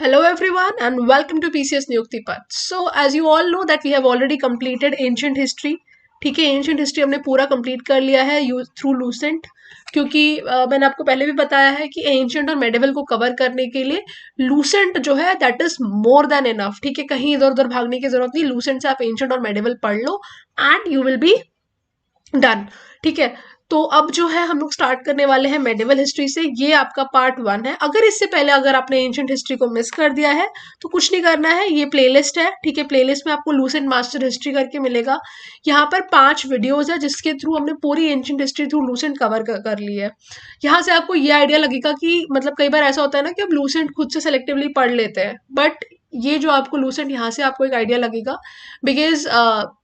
Hello everyone and welcome to PCS Niyukti Path. So as you all know that we have already completed ancient history. ठीक है, ancient history हमने पूरा complete कर लिया है through Lucent, क्योंकि मैंने आपको पहले भी बताया है कि एंशियंट और मेडिवल को कवर करने के लिए लूसेंट जो है that is more than enough. ठीक है, कहीं इधर उधर भागने की जरूरत नहीं. लूसेंट से आप एंशियंट और मेडिवल पढ़ लो and you will be done. ठीक है, तो अब जो है हम लोग स्टार्ट करने वाले हैं मेडिवल हिस्ट्री से. ये आपका पार्ट 1 है. अगर इससे पहले अगर आपने एंशियंट हिस्ट्री को मिस कर दिया है तो कुछ नहीं करना है, ये प्लेलिस्ट है. ठीक है, प्लेलिस्ट में आपको लूसेंट मास्टर हिस्ट्री करके मिलेगा. यहाँ पर 5 वीडियोस है जिसके थ्रू हमने पूरी ancient history through Lucent cover कर ली है. यहाँ से आपको ये आइडिया लगेगा कि मतलब कई बार ऐसा होता है ना कि आप लूसेंट खुद से सेलेक्टिवली पढ़ लेते हैं, बट ये जो आपको लूसेंट यहाँ से आपको एक आइडिया लगेगा बिकॉज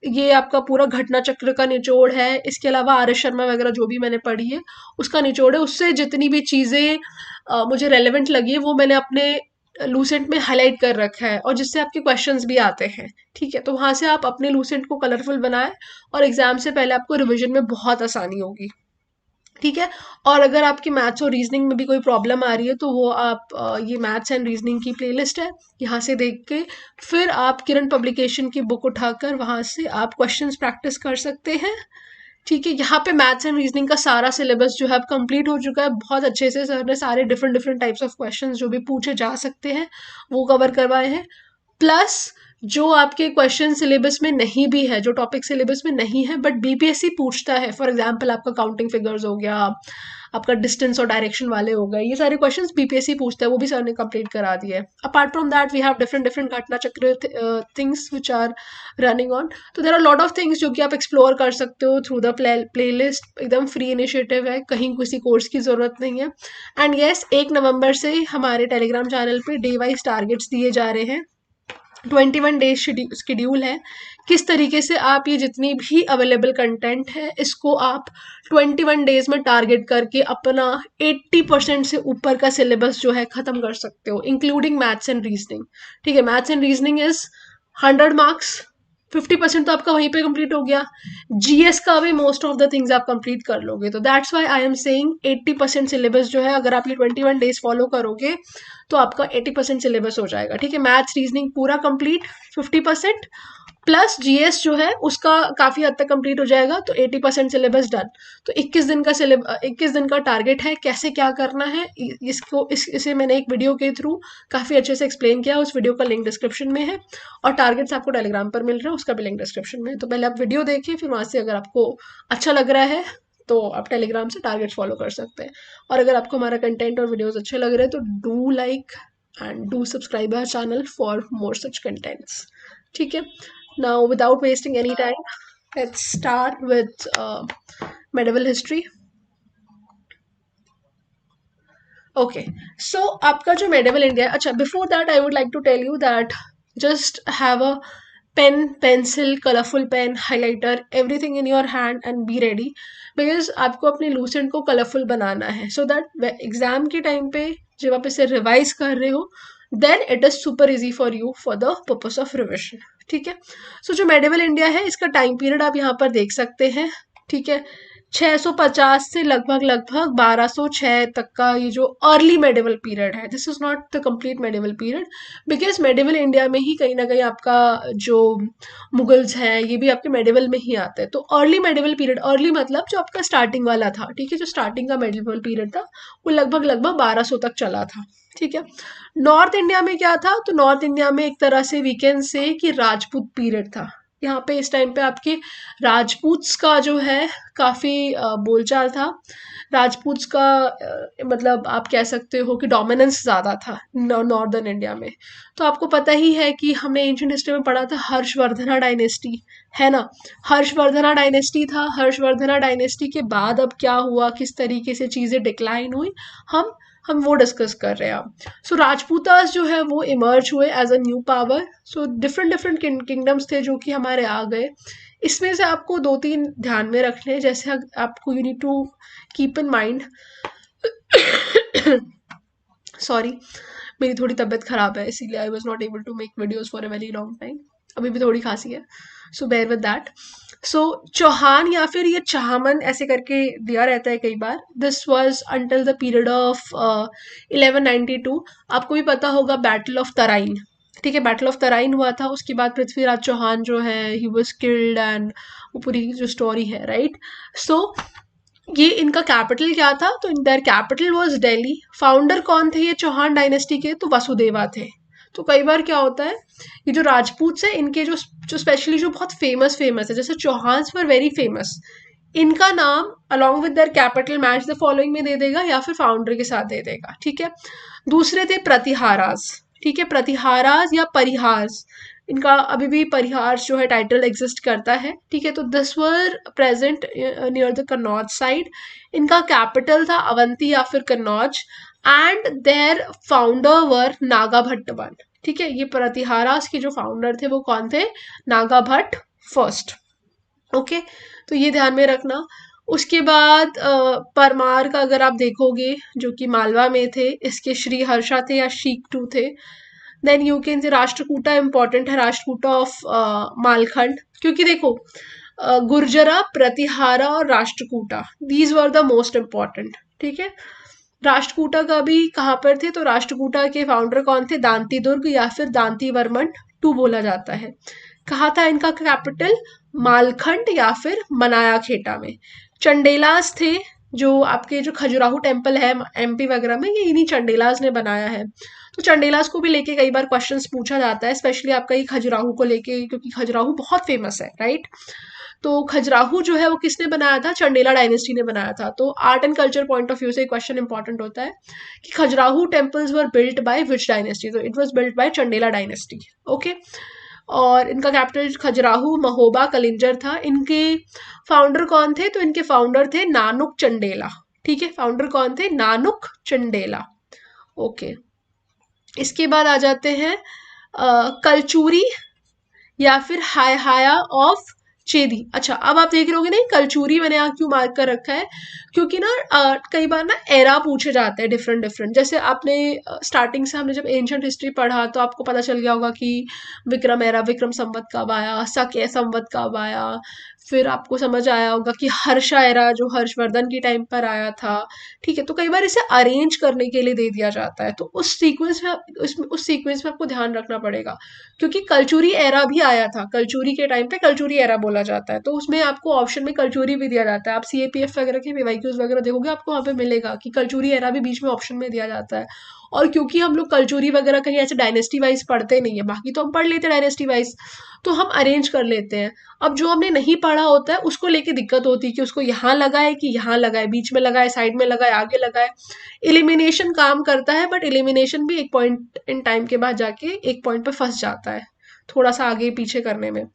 ये आपका पूरा घटना चक्र का निचोड़ है. इसके अलावा आर एस शर्मा वगैरह जो भी मैंने पढ़ी है उसका निचोड़ है. उससे जितनी भी चीज़ें मुझे रेलेवेंट लगी है वो मैंने अपने लूसेंट में हाईलाइट कर रखा है और जिससे आपके क्वेश्चंस भी आते हैं. ठीक है, तो वहाँ से आप अपने लूसेंट को कलरफुल बनाएं और एग्जाम से पहले आपको रिविजन में बहुत आसानी होगी. ठीक है, और अगर आपकी मैथ्स और रीजनिंग में भी कोई प्रॉब्लम आ रही है तो वो आप ये मैथ्स एंड रीजनिंग की प्लेलिस्ट है, यहाँ से देख के फिर आप किरण पब्लिकेशन की बुक उठाकर वहाँ से आप क्वेश्चंस प्रैक्टिस कर सकते हैं. ठीक है, यहाँ पे मैथ्स एंड रीजनिंग का सारा सिलेबस जो है अब कंप्लीट हो चुका है. बहुत अच्छे से सर ने सारे different different types of questions जो भी पूछे जा सकते हैं वो कवर करवाए हैं. प्लस जो आपके क्वेश्चन सिलेबस में नहीं भी है, जो टॉपिक सिलेबस में नहीं है बट बीपीएससी पूछता है, फॉर एग्जांपल आपका काउंटिंग फिगर्स हो गया, आपका डिस्टेंस और डायरेक्शन वाले हो गए, ये सारे क्वेश्चंस बीपीएससी पूछता है, वो भी सर ने कंप्लीट करा दिया है. Apart from that we have different different Ghatna Chakra things which are running on. तो there are lot of things जो कि आप एक्सप्लोर कर सकते हो थ्रू द प्ले लिस्ट. एकदम फ्री इनिशिएटिव है, कहीं किसी कोर्स की जरूरत नहीं है. एंड येस, 1 नवंबर से हमारे टेलीग्राम चैनल पे डे वाइज टारगेट्स दिए जा रहे हैं. 21 डेज शेड्यूल है. किस तरीके से आप ये जितनी भी अवेलेबल कंटेंट है इसको आप 21 डेज में टारगेट करके अपना 80% से ऊपर का सिलेबस जो है खत्म कर सकते हो, इंक्लूडिंग मैथ्स एंड रीजनिंग. ठीक है, maths and reasoning is 100 marks, 50% तो आपका वहीं पे कंप्लीट हो गया. जीएस का भी मोस्ट ऑफ द थिंग्स आप कंप्लीट कर लोगे. तो that's why I am saying 80% syllabus जो है अगर आप ये 21 डेज फॉलो करोगे तो आपका 80% सिलेबस हो जाएगा. ठीक है, मैथ्स रीजनिंग पूरा कंप्लीट 50% प्लस जीएस जो है उसका काफी हद तक कंप्लीट हो जाएगा, तो 80% सिलेबस डन. तो 21 दिन का टारगेट है. कैसे क्या करना है इसे मैंने एक वीडियो के थ्रू काफी अच्छे से एक्सप्लेन किया. उस वीडियो का लिंक डिस्क्रिप्शन में है और टारगेट्स आपको टेलीग्राम पर मिल रहा है, उसका भी लिंक डिस्क्रिप्शन में है. तो पहले आप वीडियो देखिए, फिर वहां से अगर आपको अच्छा लग रहा है तो आप टेलीग्राम से टारगेट फॉलो कर सकते हैं. और अगर आपको हमारा कंटेंट और वीडियोस अच्छे लग रहे हैं तो do like and do subscribe our channel for more such contents. ठीक है, now without wasting any time, let's start with medieval history. Okay, so आपका जो medieval India, अच्छा before that I would like to tell you that just have a pen, pencil, colorful pen, highlighter, everything in your hand and be ready because आपको अपने Lucent को colourful बनाना है so that exam के time पे जब आप इसे revise कर रहे हो then it is super easy for you for the purpose of revision. ठीक है, सो जो मेडिवल इंडिया है इसका टाइम पीरियड आप यहाँ पर देख सकते हैं. ठीक है, 650 से लगभग 1206 तक का ये जो अर्ली मेडिवल पीरियड है. This is not the complete medieval period because medieval India में ही कहीं ना कहीं आपका जो मुगल्स हैं ये भी आपके मेडिवल में ही आते हैं. तो अर्ली मेडिवल पीरियड, अर्ली मतलब जो आपका स्टार्टिंग वाला था. ठीक है, जो स्टार्टिंग का मेडिवल पीरियड था वो लगभग 1200 तक चला था. ठीक है, नॉर्थ इंडिया में क्या था, तो नॉर्थ इंडिया में एक तरह से वी कैन से कि राजपूत पीरियड था. यहाँ पे इस टाइम पे आपके राजपूत्स का जो है काफी बोलचाल था. राजपूत्स का मतलब आप कह सकते हो कि डोमिनेंस ज्यादा था नॉर्दर्न इंडिया में. तो आपको पता ही है कि हमने एंशिएंट हिस्ट्री में पढ़ा था हर्षवर्धना डायनेस्टी, है ना. हर्षवर्धना डायनेस्टी था. हर्षवर्धना डायनेस्टी के बाद अब क्या हुआ, किस तरीके से चीजें डिक्लाइन हुई, हम वो डिस्कस कर रहे हैं अब. सो राजपूतास जो है वो इमर्ज हुए as a new power. So different different kingdoms थे जो कि हमारे आ गए. इसमें से आपको 2-3 ध्यान में रखने हैं. जैसे आपको you need to keep in mind, sorry मेरी थोड़ी तबीयत खराब है इसीलिए I was not able to make videos for a very long time. अभी भी थोड़ी खांसी है, so bear with that. So Chauhan या फिर ये चाहमन ऐसे करके दिया रहता है कई बार। This was until the period of 1192। आपको भी पता होगा बैटल ऑफ तराइन, ठीक है, बैटल ऑफ तराइन हुआ था, उसके बाद पृथ्वीराज चौहान जो है ही वाज किल्ड, एंड वो पूरी जो स्टोरी है, राइट। सो ये इनका कैपिटल क्या था, तो their capital was Delhi. Founder कौन थे ये चौहान डायनेस्टी के, तो वसुदेवा थे। तो कई बार क्या होता है, ये जो राजपूत है इनके जो जो स्पेशली जो बहुत फेमस फेमस है, जैसे चौहान्स वर वेरी फेमस, इनका नाम along with their capital match the following में दे देगा या फिर फाउंडर के साथ दे देगा, ठीक है। दूसरे थे प्रतिहारास, ठीक है, प्रतिहारास या परिहास, इनका अभी भी परिहार जो है टाइटल एग्जिस्ट करता है, ठीक है। तो this were present near the Kannauj side. इनका कैपिटल था अवंती या फिर Kannauj, and their founder were Naga Bhatta one, ठीक है। ये प्रतिहारास के जो फाउंडर थे वो कौन थे, नागा भट्ट फर्स्ट, ओके। तो ये ध्यान में रखना। उसके बाद परमार का अगर आप देखोगे जो कि मालवा में थे, इसके श्री हर्षा थे या शीक टू थे। Then you can say Rashtrakuta important है, राष्ट्रकूटा ऑफ मालखंड, क्योंकि देखो गुर्जरा, प्रतिहारा और Rashtrakuta, these were the most important, ठीक है। राष्ट्रकूटा का भी कहाँ पर थे, तो राष्ट्रकूटा के फाउंडर कौन थे, दांती दुर्ग या फिर दांती वर्मन टू बोला जाता है। कहा था इनका कैपिटल, मालखंड या फिर मनाया खेटा में। चंडेलास थे, जो आपके जो खजुराहो टेम्पल है एमपी वगैरह में, ये इन्हीं चंडेलास ने बनाया है। तो चंडेलास को भी लेके कई बार क्वेश्चंस पूछा जाता है, स्पेशली आपका ये खजुराहो को लेके, क्योंकि खजुराहो बहुत फेमस है, राइट। तो खजुराहो जो है वो किसने बनाया था, चंडेला डायनेस्टी ने बनाया था। तो art and culture point of view से क्वेश्चन इंपॉर्टेंट होता है कि Khajuraho temples were built by which dynasty, तो it was built by Chandela dynasty, okay. और इनका कैपिटल खजुराहो, महोबा, कलिंजर था। इनके फाउंडर कौन थे, तो इनके फाउंडर थे नानुक चंडेला, ठीक है। फाउंडर कौन थे, नानुक चंडेला, ओके। इसके बाद आ जाते हैं कलचूरी या फिर हाया ऑफ चेदी। अच्छा, अब आप देख रहे होगे, नहीं कलचूरी मैंने यहाँ क्यों मार्क कर रखा है, क्योंकि ना कई बार ना एरा पूछे जाते हैं डिफरेंट डिफरेंट। जैसे आपने स्टार्टिंग से हमने जब एंशियंट हिस्ट्री पढ़ा तो आपको पता चल गया होगा कि विक्रम एरा, विक्रम संवत कब आया, शक संवत कब आया, फिर आपको समझ आया होगा कि हर्षा एरा जो हर्षवर्धन के टाइम पर आया था, ठीक है। तो कई बार इसे अरेंज करने के लिए दे दिया जाता है, तो उस सीक्वेंस में उस सीक्वेंस में आपको ध्यान रखना पड़ेगा, क्योंकि कलचूरी एरा भी आया था, कलचूरी के टाइम पे कलचूरी एरा बोला जाता है, तो उसमें आपको ऑप्शन में कलचूरी भी दिया जाता है। आप सीएपीएफ वगैरह के पीवाईक्यूज वगैरह देखोगे, आपको वहाँ पे मिलेगा कि कलचूरी एरा भी बीच में ऑप्शन में दिया जाता है। और क्योंकि हम लोग कलचूरी वगैरह कहीं ऐसे डायनेस्टी वाइज पढ़ते नहीं है, बाकी तो हम पढ़ लेते हैं डायनेस्टी वाइज, तो हम अरेंज कर लेते हैं। अब जो हमने नहीं पढ़ा होता है उसको लेके दिक्कत होती है कि उसको यहाँ लगाए कि यहाँ लगाए, बीच में लगाए, साइड में लगाए, आगे लगाए। एलिमिनेशन काम करता है, बट एलिमिनेशन भी एक पॉइंट इन टाइम के बाद जाके एक पॉइंट पे फंस जाता है, थोड़ा सा आगे पीछे करने में।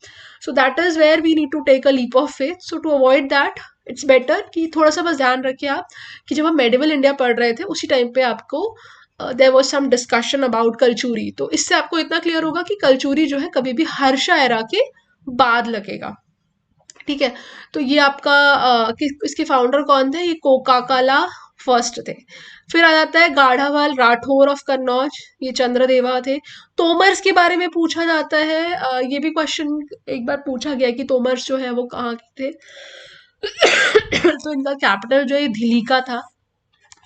So that is where we need to take a leap of faith. So to avoid that it's better कि थोड़ा सा बस ध्यान रखिए आप कि जब हम मेडिवल इंडिया पढ़ रहे थे उसी टाइम पे आपको there was some discussion about Kalachuri, तो इससे आपको इतना क्लियर होगा कि कलचूरी जो है कभी भी हर्षा एरा के बाद लगेगा, ठीक है। तो ये आपका इसके फाउंडर कौन थे, ये कोकाकाला फर्स्ट थे। फिर आ जाता है गाढ़ावाल राठौर ऑफ कन्नौज, ये चंद्रदेवा थे। तोमर्स के बारे में पूछा जाता है, ये भी क्वेश्चन एक बार पूछा गया कि तोमर्स जो है वो कहाँ के थे। तो इनका कैपिटल जो है धिलीका था।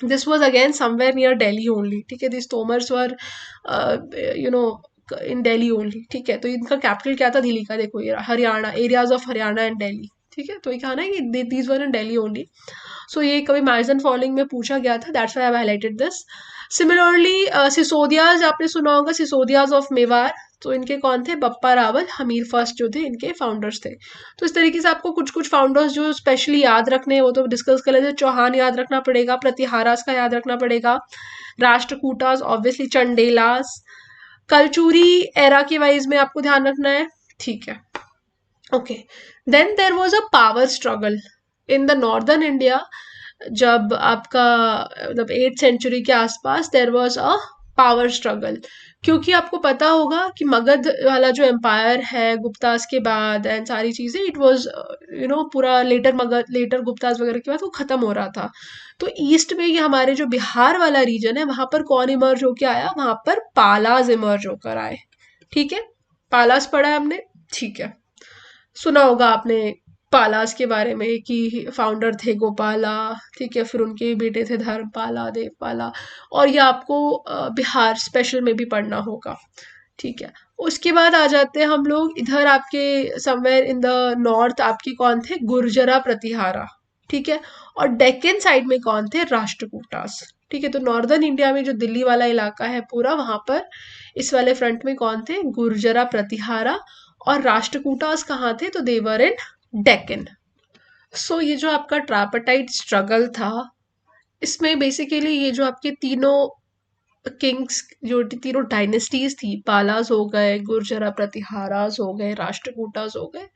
This was again somewhere near Delhi only, ठीक है। This Tomars were you know in Delhi only, ठीक है। तो इनका कैपिटल क्या था, दिल्ली का, देखो ये Haryana, areas of Haryana and Delhi, ठीक है। तो ये कहना है कि these were in Delhi only. So ये कभी मैच एंड फॉलोइंग में पूछा गया था, that's why I have highlighted this. Similarly Sisodias आपने सुना होगा, सिसोदियाज ऑफ मेवार, तो इनके कौन थे, बप्पा रावल, हमीर फर्स्ट जो थे इनके फाउंडर्स थे। तो इस तरीके से आपको कुछ कुछ फाउंडर्स जो स्पेशली याद रखने हैं वो तो डिस्कस कर लेते हैं। चौहान याद रखना पड़ेगा, प्रतिहारास का याद रखना पड़ेगा, राष्ट्रकूटास, ऑब्वियसली चंडेलास, कलचूरी एरा के वाइज में आपको ध्यान रखना है, ठीक है, okay. Then there was a power struggle in the northern India, जब आपका मतलब 8th सेंचुरी के आसपास there was a power struggle, क्योंकि आपको पता होगा कि मगध वाला जो एम्पायर है गुप्तास के बाद एंड सारी चीजें, इट वाज पूरा लेटर मगध, लेटर गुप्तास वगैरह के बाद वो खत्म हो रहा था। तो ईस्ट में ये हमारे जो बिहार वाला रीजन है वहां पर कौन इमर्ज होकर आया, वहां पर पालाज इमर्ज होकर आए, ठीक है। पालास पढ़ा है हमने, ठीक है, सुना होगा आपने पालास के बारे में कि फाउंडर थे गोपाला, ठीक है, फिर उनके बेटे थे धर्मपाला, देवपाला, और ये आपको बिहार स्पेशल में भी पढ़ना होगा, ठीक है। उसके बाद आ जाते हैं हम लोग इधर, आपके समवेयर इन द नॉर्थ आपके कौन थे, गुर्जरा प्रतिहारा, ठीक है। और डेक्कन साइड में कौन थे, राष्ट्रकूटास, ठीक है। तो नॉर्दर्न इंडिया में जो दिल्ली वाला इलाका है पूरा, वहां पर इस वाले फ्रंट में कौन थे, गुर्जरा प्रतिहारा। और राष्ट्रकूटास कहाँ थे, तो देवर इन डेक्कन। सो ये जो आपका ट्राइपाटाइट स्ट्रगल था, इसमें बेसिकली ये जो आपके तीनों किंग्स, जो तीनों डायनेस्टीज थी, पालास हो गए, गुर्जरा प्रतिहारास हो गए, राष्ट्रकूटास हो गए,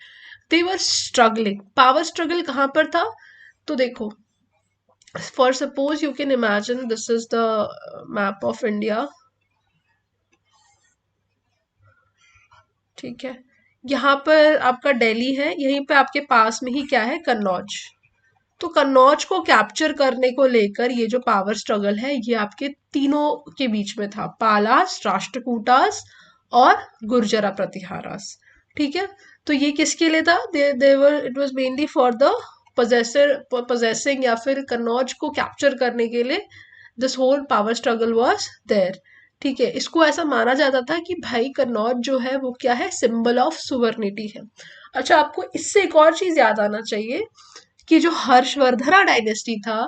दे वर स्ट्रगलिंग। पावर स्ट्रगल कहाँ पर था, तो देखो, for suppose you can imagine this is the map of India, ठीक है। यहाँ पर आपका दिल्ली है, यहीं पे आपके पास में ही क्या है, कन्नौज। तो कन्नौज को कैप्चर करने को लेकर ये जो पावर स्ट्रगल है, ये आपके तीनों के बीच में था, पालास, राष्ट्रकूटास और गुर्जरा प्रतिहारास, ठीक है। तो ये किसके लिए था, there it was mainly for the possessing, या फिर कन्नौज को कैप्चर करने के लिए this whole power struggle was there, ठीक है। इसको ऐसा माना जाता था कि भाई कन्नौज जो है वो क्या है, सिंबल ऑफ सुवर्निटी है। अच्छा, आपको इससे एक और चीज याद आना चाहिए कि जो हर्षवर्धना डायनेस्टी था,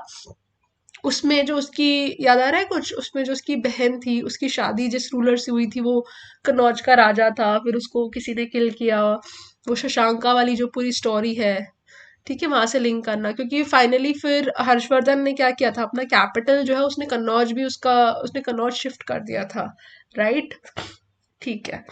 उसमें जो उसकी, याद आ रहा है कुछ, उसमें जो उसकी बहन थी, उसकी शादी जिस रूलर से हुई थी, वो कन्नौज का राजा था, फिर उसको किसी ने किल किया, वो शशांका वाली जो पूरी स्टोरी है, ठीक है, वहां से लिंक करना, क्योंकि फाइनली फिर हर्षवर्धन ने क्या किया था, अपना कैपिटल जो है उसने कन्नौज भी उसका, उसने कन्नौज शिफ्ट कर दिया था, राइट, ठीक है।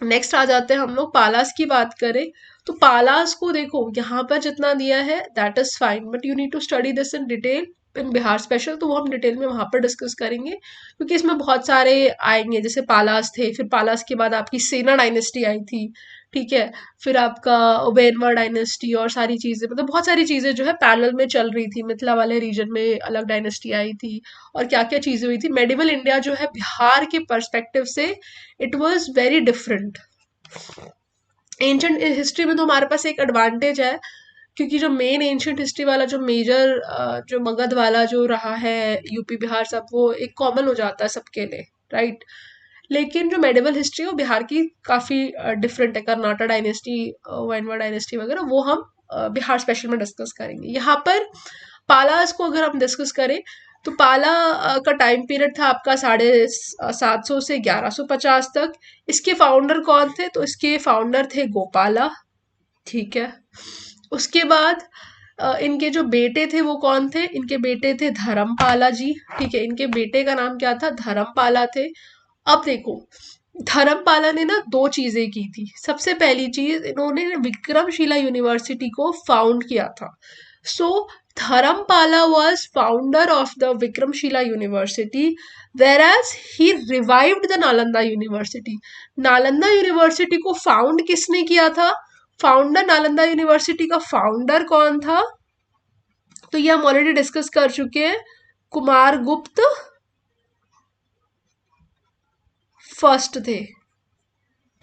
नेक्स्ट आ जाते हैं हम लोग, पालास की बात करें तो पालास को देखो, यहाँ पर जितना दिया है that is fine, but you need to study this in detail in Bihar special, तो वो हम डिटेल में वहां पर डिस्कस करेंगे, क्योंकि इसमें बहुत सारे आएंगे, जैसे पालास थे, फिर पालास के बाद आपकी सेना डायनेस्टी आई थी, ठीक है, फिर आपका वेनवर डायनेस्टी, और सारी चीजें, मतलब बहुत सारी चीजें जो है पैरेलल में चल रही थी, मिथिला वाले रीजन में अलग डायनेस्टी आई थी, और क्या क्या चीजें हुई थी। मेडिवल इंडिया जो है बिहार के पर्सपेक्टिव से it was very different. Ancient history में तो हमारे पास एक एडवांटेज है, क्योंकि जो मेन एंशंट हिस्ट्री वाला जो मेजर जो मगध वाला जो रहा है, यूपी बिहार सब, वो एक कॉमन हो जाता है सबके लिए, राइट। लेकिन जो मेडिवल हिस्ट्री है वो बिहार की काफी डिफरेंट है, कर्नाटक डायनेस्टी, वैनवा डायनेस्टी वगैरह, वो हम बिहार स्पेशल में डिस्कस करेंगे। यहाँ पर पालास को अगर हम डिस्कस करें, तो पाला का टाइम पीरियड था आपका 750 से 1150 तक। इसके फाउंडर कौन थे, तो इसके फाउंडर थे गोपाला, ठीक है। उसके बाद इनके जो बेटे थे वो कौन थे, इनके बेटे थे धर्मपाला जी, ठीक है, इनके बेटे का नाम क्या था, धर्मपाला थे। अब देखो, धर्मपाला ने ना दो चीजें की थी। सबसे पहली चीज, इन्होंने विक्रमशिला यूनिवर्सिटी को फाउंड किया था। सो Dharmapala was founder of the Vikramshila University, whereas he revived the Nalanda University. Nalanda university को फाउंड किसने किया था, फाउंडर, नालंदा यूनिवर्सिटी का फाउंडर कौन था, तो ये हम ऑलरेडी डिस्कस कर चुके हैं, कुमार गुप्त फर्स्ट थे,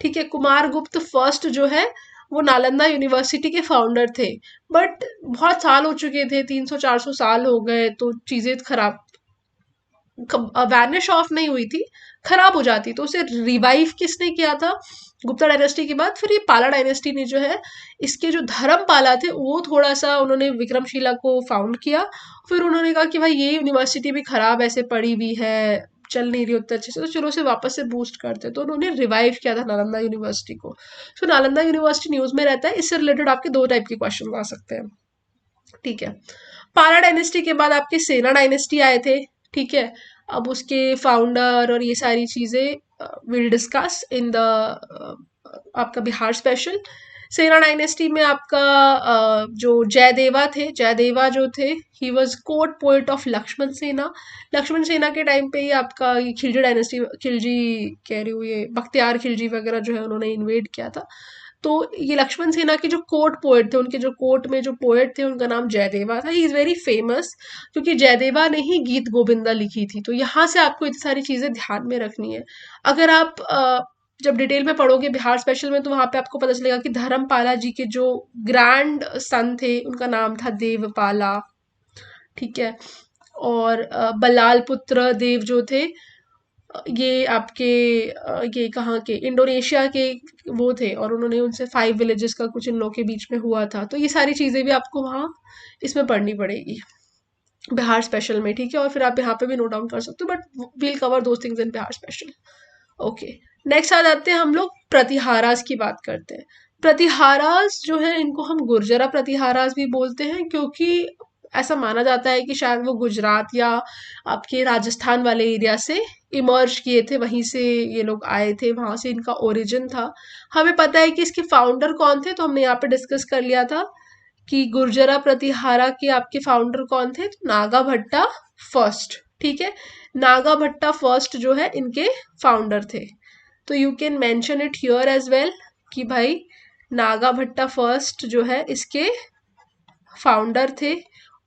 ठीक है। कुमार गुप्त फर्स्ट जो है वो नालंदा यूनिवर्सिटी के फाउंडर थे, बट बहुत साल हो चुके थे, 300-400 साल हो गए, तो चीजें खराब, वैनिश ऑफ नहीं हुई थी, खराब हो जाती, तो उसे रिवाइव किसने किया था, गुप्ता डायनेस्टी के बाद फिर ये पाला डायनेस्टी ने जो है, इसके जो धर्मपाला थे वो थोड़ा सा उन्होंने विक्रमशिला को फाउंड किया। फिर उन्होंने कहा कि भाई ये यूनिवर्सिटी भी खराब ऐसे पड़ी हुई है, चल नहीं रही उतने अच्छे से, तो चलो उसे वापस से बूस्ट करते, तो उन्होंने रिवाइव किया था नालंदा यूनिवर्सिटी को। तो नालंदा यूनिवर्सिटी न्यूज में रहता है, इससे रिलेटेड आपके दो टाइप के क्वेश्चन आ सकते हैं, ठीक है। पाला डायनेस्टी के बाद आपके सेना डायनेस्टी आए थे, ठीक है। अब उसके फाउंडर और ये सारी चीजें विल डिस्कस इन द आपका बिहार स्पेशल। सेना डायनेस्टी में आपका जो जयदेवा थे, जयदेवा जो थे, he was court poet of Lakshmana Sena. Lakshmana सेना के टाइम पे ही आपका ये खिलजी डायनेस्टी, खिलजी कह रही हूँ, ये बख्तियार खिलजी वगैरह जो है उन्होंने इन्वेड किया था। तो ये लक्ष्मण सेना के जो कोर्ट पोएट थे, उनके जो कोर्ट में जो पोएट थे उनका नाम जयदेवा था। ही इज वेरी फेमस, क्योंकि जयदेवा ने ही गीत गोविंदा लिखी थी। तो यहाँ से आपको इतनी सारी चीजें ध्यान में रखनी है। अगर आप जब डिटेल में पढ़ोगे बिहार स्पेशल में तो वहां पे आपको पता चलेगा कि धर्मपाला जी के जो ग्रैंड सन थे उनका नाम था देवपाला, ठीक है। और बल्लाल पुत्र देव जो थे, ये आपके ये कहाँ के, इंडोनेशिया के वो थे, और उन्होंने उनसे 5 विलेजेस का कुछ इन लोगों के बीच में हुआ था। तो ये सारी चीजें भी आपको वहाँ इसमें पढ़नी पड़ेगी बिहार स्पेशल में, ठीक है। और फिर आप यहाँ पे भी नोट डाउन कर सकते हो, but we'll cover those things in Bihar special. Okay, next आ जाते हैं हम लोग प्रतिहारास की बात करते हैं। प्रतिहारास जो है इनको हम गुर्जरा प्रतिहारास भी बोलते हैं, क्योंकि ऐसा माना जाता है कि शायद वो गुजरात या आपके राजस्थान वाले एरिया से इमर्ज किए थे, वहीं से ये लोग आए थे, वहां से इनका ओरिजिन था। हमें पता है कि इसके फाउंडर कौन थे, तो हमने यहाँ पे डिस्कस कर लिया था कि गुर्जरा प्रतिहारा के आपके फाउंडर कौन थे, तो नागा भट्टा फर्स्ट, ठीक है। नागा भट्टा फर्स्ट जो है इनके फाउंडर थे। तो you can mention it here as well कि भाई नागा भट्टा फर्स्ट जो है इसके फाउंडर थे।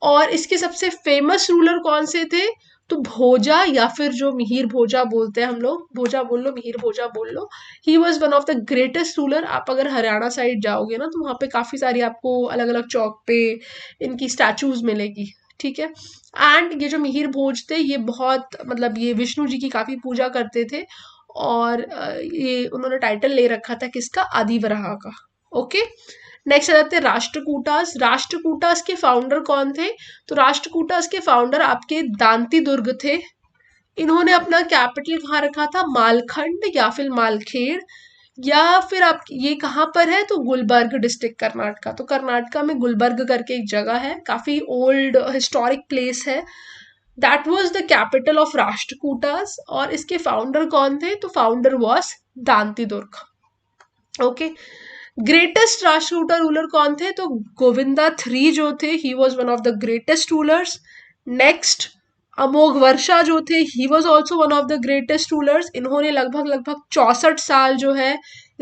और इसके सबसे फेमस रूलर कौन से थे, तो भोजा, या फिर जो मिहिर भोजा बोलते हैं हम लोग, भोजा बोल लो, मिहिर भोजा बोल लो। He was one of the greatest ruler. आप अगर हरियाणा साइड जाओगे ना तो वहाँ पे काफी सारी आपको अलग अलग चौक पे इनकी स्टैचूज मिलेगी, ठीक है। एंड ये जो मिहिर भोज थे ये बहुत मतलब ये विष्णु जी की काफी पूजा करते थे, और ये उन्होंने टाइटल ले रखा था किसका, आदिवराह का। ओके, नेक्स्ट आ जाते हैं राष्ट्रकूटास। राष्ट्रकूटास के फाउंडर कौन थे, तो राष्ट्रकूटास के फाउंडर आपके दांती दुर्ग थे। इन्होंने अपना कैपिटल कहाँ रखा था, मालखंड या फिर मालखेड़, या फिर आप ये कहाँ पर है, तो गुलबर्ग डिस्ट्रिक्ट कर्नाटका। तो कर्नाटका में गुलबर्ग करके एक जगह है, काफी ओल्ड हिस्टोरिक प्लेस है। That was the capital of Rashtrakutas. और इसके फाउंडर कौन थे, तो founder was Danti Durg. Okay, greatest Rashtrakuta ruler कौन थे, तो गोविंदा थ्री जो थे, he was one of the greatest rulers. Next Amogh Varsha जो थे, he was also one of the greatest rulers. इन्होंने लगभग लगभग 64 साल जो है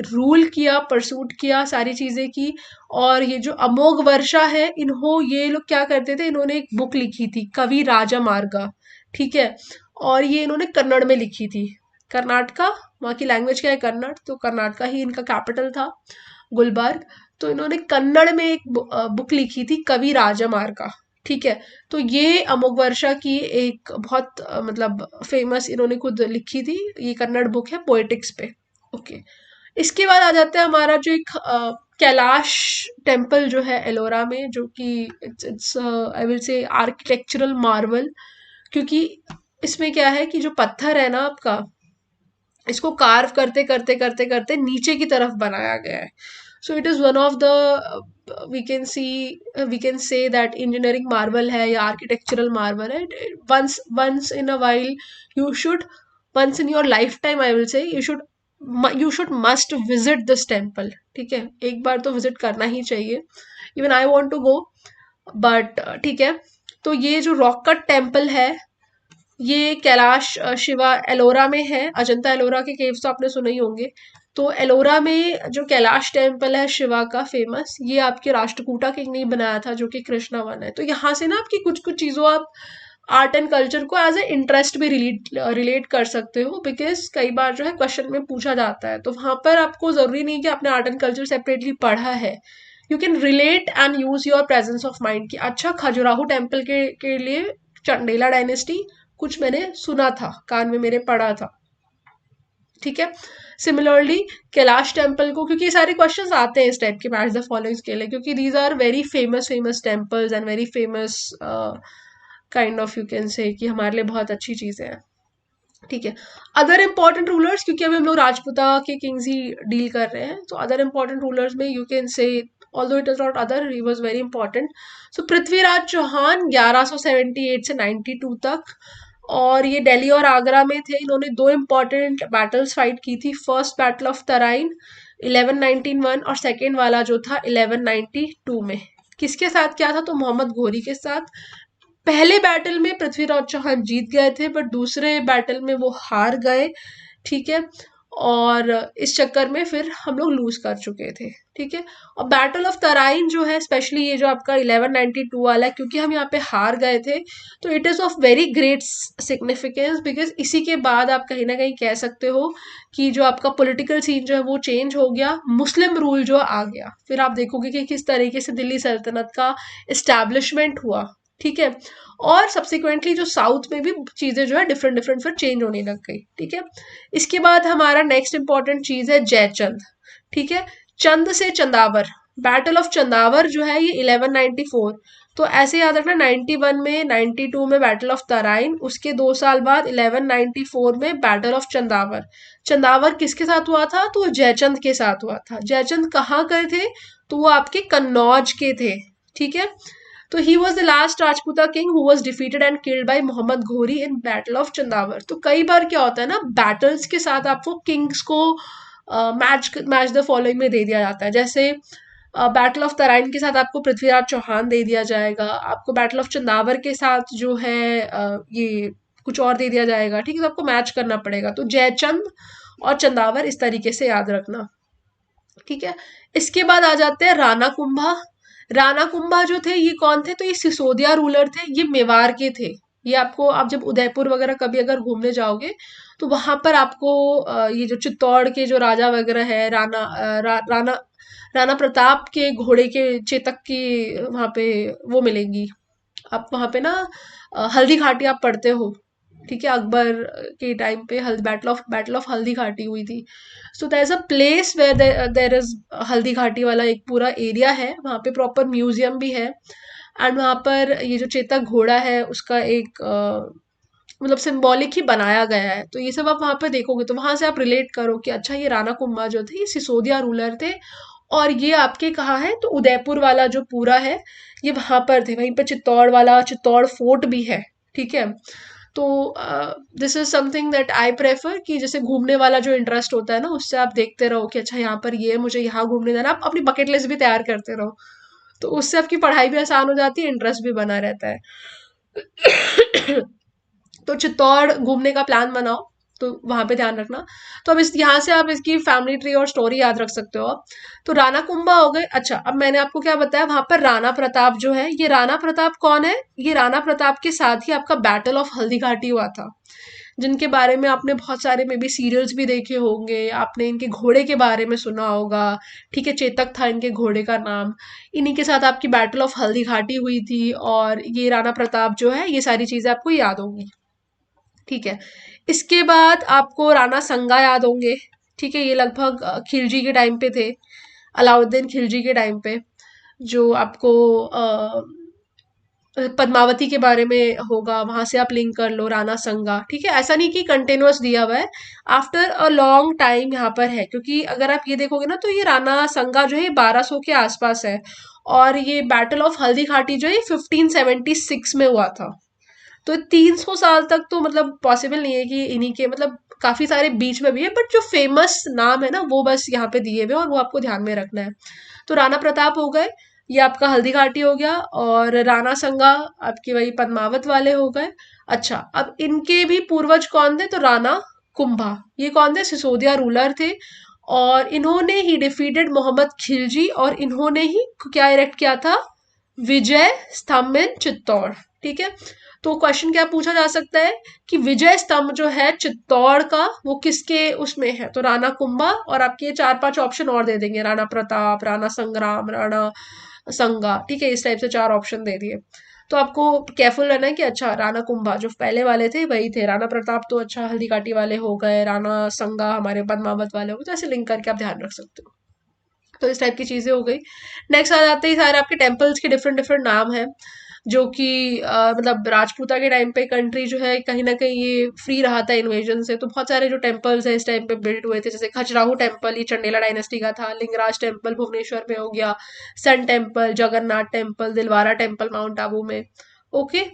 रूल किया, परसूट किया, सारी चीजें की। और ये जो अमोघ वर्षा है, ये लोग क्या करते थे, इन्होंने एक बुक लिखी थी कवि राजा मार्गा, ठीक है। और ये इन्होंने कन्नड़ में लिखी थी। कर्नाटका, वहाँ की लैंग्वेज क्या है, कन्नड़, तो कर्नाटका ही इनका कैपिटल था, गुलबर्ग। तो इन्होंने कन्नड़ में एक बुक लिखी थी कवि राजमार्गा, ठीक है। तो ये अमोघ वर्षा की एक बहुत मतलब फेमस इन्होंने खुद लिखी थी, ये कन्नड़ बुक है पोएटिक्स पे। ओके, इसके बाद आ जाता है हमारा जो एक कैलाश टेम्पल जो है एलोरा में, जो कि इट्स आई विल से आर्किटेक्चरल मार्वल, क्योंकि इसमें क्या है कि जो पत्थर है ना आपका, इसको कार्व करते करते करते करते नीचे की तरफ बनाया गया है। So it is one of the we can say that engineering marvel है या आर्किटेक्चरल मार्वल है। Once once in a while you should, once in your life time I will say you should must visit this temple, ठीक है। एक बार तो visit करना ही चाहिए, even I want to go, but ठीक है। तो ये जो रॉक कट टेम्पल है, ये कैलाश शिवा एलोरा में है। अजंता एलोरा के केव्स तो आपने सुने ही होंगे। तो एलोरा में जो कैलाश टेम्पल है शिवा का फेमस, ये आपके राष्ट्रकूटा किंग ने बनाया था, जो कि कृष्णा वन है। तो यहाँ से ना आपकी कुछ कुछ चीजों आप आर्ट एंड कल्चर को एज ए इंटरेस्ट भी रिलेट कर सकते हो, बिकॉज कई बार जो है क्वेश्चन में पूछा जाता है। तो वहां पर आपको जरूरी नहीं कि आपने आर्ट एंड कल्चर सेपरेटली पढ़ा है, you can relate and use your presence of mind कि अच्छा खजुराहो टेम्पल के लिए चंडेला डायनेस्टी कुछ मैंने सुना था, कान में मेरे पढ़ा था, ठीक है। सिमिलरली कैलाश टेम्पल को, क्योंकि ये सारे क्वेश्चंस आते हैं इस टाइप के मैच द फॉलोइंग के लिए, क्योंकि these are very famous famous temples and very famous kind of you can say कि हमारे लिए बहुत अच्छी चीजें हैं, ठीक है। अदर इंपॉर्टेंट रूलर्स, क्योंकि अभी हम लोग राजपूता के किंग्स ही डील कर रहे हैं, तो अदर इंपॉर्टेंट रूलर्स में you can say, although it is not other, he was very important. So Prithviraj Chauhan 1178 से 92 तक, और ये दिल्ली और आगरा में थे। इन्होंने 2 इंपॉर्टेंट बैटल्स फाइट की थी। फर्स्ट बैटल ऑफ तराइन 1191 और सेकेंड वाला जो था 1192 में। किसके साथ क्या था, तो मोहम्मद घोरी के साथ। पहले बैटल में पृथ्वीराज चौहान जीत गए थे, बट दूसरे बैटल में वो हार गए, ठीक है। और इस चक्कर में फिर हम लोग लूज कर चुके थे। ठीक है, और बैटल ऑफ तराइन जो है, स्पेशली ये जो आपका 1192 वाला है, क्योंकि हम यहाँ पे हार गए थे, तो it is of very great significance, because इसी के बाद आप कहीं ना कहीं कह सकते हो कि जो आपका पॉलिटिकल सीन जो है वो चेंज हो गया, मुस्लिम रूल जो आ गया। फिर आप देखोगे कि किस तरीके से दिल्ली सल्तनत का इस्टेब्लिशमेंट हुआ। ठीक है, और सब्सिक्वेंटली जो साउथ में भी चीजें जो है डिफरेंट डिफरेंट फिर चेंज होने लग गई। ठीक है, इसके बाद हमारा नेक्स्ट इंपॉर्टेंट चीज है जयचंद। ठीक है, चंद से चंदावर, बैटल ऑफ चंदावर जो है ये 1194, तो ऐसे याद रखना 91 में, 92 में बैटल ऑफ तराइन, उसके 2 साल बाद 1194 में बैटल ऑफ चंदावर। चंदावर किसके साथ हुआ था? तो जयचंद के साथ हुआ था। जयचंद कहाँ के थे? तो वो आपके कन्नौज के थे। ठीक है, तो he was the last Rajputa king who was defeated and killed by Mohammad Ghori in battle of Chandawar. तो कई बार क्या होता है ना, बैटल्स के साथ आपको किंग्स को मैच मैच द फॉलोइंग में दे दिया जाता है। जैसे बैटल ऑफ तराइन के साथ आपको पृथ्वीराज चौहान दे दिया जाएगा, आपको बैटल ऑफ चंदावर के साथ जो है ये कुछ और दे दिया जाएगा। ठीक है, तो आपको मैच करना पड़ेगा। तो जयचंद और चंदावर इस तरीके से याद रखना। ठीक है, इसके बाद आ जाते हैं राणा कुंभा। राणा कुंभा जो थे ये कौन थे? तो ये सिसोदिया रूलर थे, ये मेवाड़ के थे। ये आपको, आप जब उदयपुर वगैरह कभी अगर घूमने जाओगे तो वहां पर आपको ये जो चित्तौड़ के जो राजा वगैरह है, राणा राणा प्रताप के घोड़े के चेतक की वहां पे वो मिलेंगी। आप वहां पे ना हल्दी घाटी आप पढ़ते हो। ठीक है, अकबर के टाइम पे बैटल ऑफ हल्दी घाटी हुई थी। So there is a place where there is Haldi Ghati वाला एक पूरा एरिया है, वहाँ पे प्रॉपर म्यूजियम भी है। एंड वहाँ पर ये जो चेतक घोड़ा है उसका एक मतलब सिंबॉलिक ही बनाया गया है। तो ये सब आप वहाँ पे देखोगे तो वहां से आप रिलेट करो कि अच्छा ये राणा कुंभा जो थे ये सिसोदिया रूलर थे, और ये आपके कहाँ है? तो उदयपुर वाला जो पूरा है ये वहां पर थे। वहीं पर चित्तौड़ वाला चित्तौड़ फोर्ट भी है। ठीक है, तो this is something that I prefer कि जैसे घूमने वाला जो इंटरेस्ट होता है ना, उससे आप देखते रहो कि अच्छा यहाँ पर ये मुझे यहाँ घूमने जाना, आप अपनी बकेट लिस्ट भी तैयार करते रहो, तो उससे आपकी पढ़ाई भी आसान हो जाती है, इंटरेस्ट भी बना रहता है। तो चित्तौड़ घूमने का प्लान बनाओ, तो वहां पे ध्यान रखना। तो अब इस यहाँ से आप इसकी फैमिली ट्री और स्टोरी याद रख सकते हो आप। तो राणा कुंभा हो गए। अच्छा, अब मैंने आपको क्या बताया, वहां पर राणा प्रताप जो है, ये राणा प्रताप कौन है? ये राणा प्रताप के साथ ही आपका बैटल ऑफ हल्दी घाटी हुआ था, जिनके बारे में आपने बहुत सारे मे बी सीरियल्स भी देखे होंगे, आपने इनके घोड़े के बारे में सुना होगा। ठीक है, चेतक था इनके घोड़े का नाम। इन्हीं के साथ आपकी बैटल ऑफ हल्दी घाटी हुई थी, और ये राणा प्रताप जो है, ये सारी चीजें आपको याद होंगी। ठीक है, इसके बाद आपको राणा संगा याद होंगे। ठीक है, ये लगभग खिलजी के टाइम पे थे, अलाउद्दीन खिलजी के टाइम पे, जो आपको पद्मावती के बारे में होगा, वहां से आप लिंक कर लो राणा संगा। ठीक है, ऐसा नहीं कि कंटिन्यूअस दिया हुआ है, आफ्टर अ लॉन्ग टाइम यहाँ पर है, क्योंकि अगर आप ये देखोगे ना तो ये राणा संगा जो है 1200 के आसपास है, और ये बैटल ऑफ हल्दी घाटी जो है 1576 में हुआ था। तो 300 साल तक तो मतलब पॉसिबल नहीं है कि इन्हीं के, मतलब काफी सारे बीच में भी है, बट जो फेमस नाम है ना वो बस यहाँ पे दिए हुए, और वो आपको ध्यान में रखना है। तो राणा प्रताप हो गए, ये आपका हल्दी घाटी हो गया, और राणा संगा आपके वही पद्मावत वाले हो गए। अच्छा, अब इनके भी पूर्वज कौन थे? तो राणा कुंभा, ये कौन थे? सिसोदिया रूलर थे, और इन्होंने ही डिफीटेड मोहम्मद खिलजी, और इन्होंने ही क्या इरेक्ट किया था? विजय स्तंभ इन चित्तौड़। ठीक है, तो क्वेश्चन क्या पूछा जा सकता है कि विजय स्तंभ जो है चित्तौड़ का, वो किसके उसमें है? तो राणा कुंभा, और आपके ये 4-5 ऑप्शन और दे देंगे, राणा प्रताप, राणा संग्राम, राणा संगा। ठीक है, इस टाइप से 4 ऑप्शन दे दिए। तो आपको केयरफुल रहना है कि अच्छा राणा कुंभा जो पहले वाले थे वही थे, राणा प्रताप तो अच्छा हल्दी घाटी वाले हो गए, राणा संगा हमारे पद्मावत वाले हो गए, तो ऐसे लिंक करके आप ध्यान रख सकते हो। तो इस टाइप की चीजें हो गई। नेक्स्ट आ जाते ही सारे आपके टेम्पल्स के डिफरेंट डिफरेंट नाम है, जो कि मतलब राजपूता के टाइम पे कंट्री जो है कहीं ना कहीं ये फ्री रहा था इन्वेजन से, तो बहुत सारे जो टेम्पल्स है इस टाइम पे बिल्ड हुए थे, जैसे खजुराहो टेम्पल, ये चंडेला डायनेस्टी का था। लिंगराज टेम्पल भुवनेश्वर में हो गया, sun temple, Jagannath temple, Dilwara temple mount Abu में। ओके,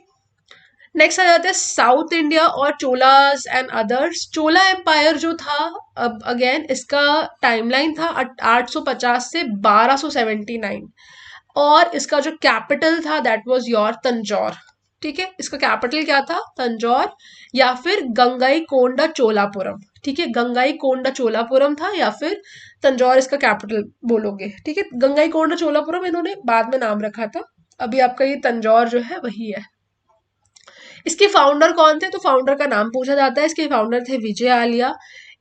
नेक्स्ट आ जाते हैं साउथ इंडिया और Cholas and others. Chola empire जो था, अब अगेन इसका टाइमलाइन था 850 से 1279, और इसका जो कैपिटल था दैट वाज योर तंजौर। ठीक है, इसका कैपिटल क्या था, तंजौर या फिर गंगई कोंडा चोलापुरम। ठीक है, गंगई कोंडा चोलापुरम था या फिर तंजौर इसका कैपिटल बोलोगे। ठीक है, गंगई कोंडा चोलापुरम इन्होंने बाद में नाम रखा था, अभी आपका ये तंजौर जो है वही है। इसके फाउंडर कौन थे, तो फाउंडर का नाम पूछा जाता है। इसके फाउंडर थे विजय आलिया।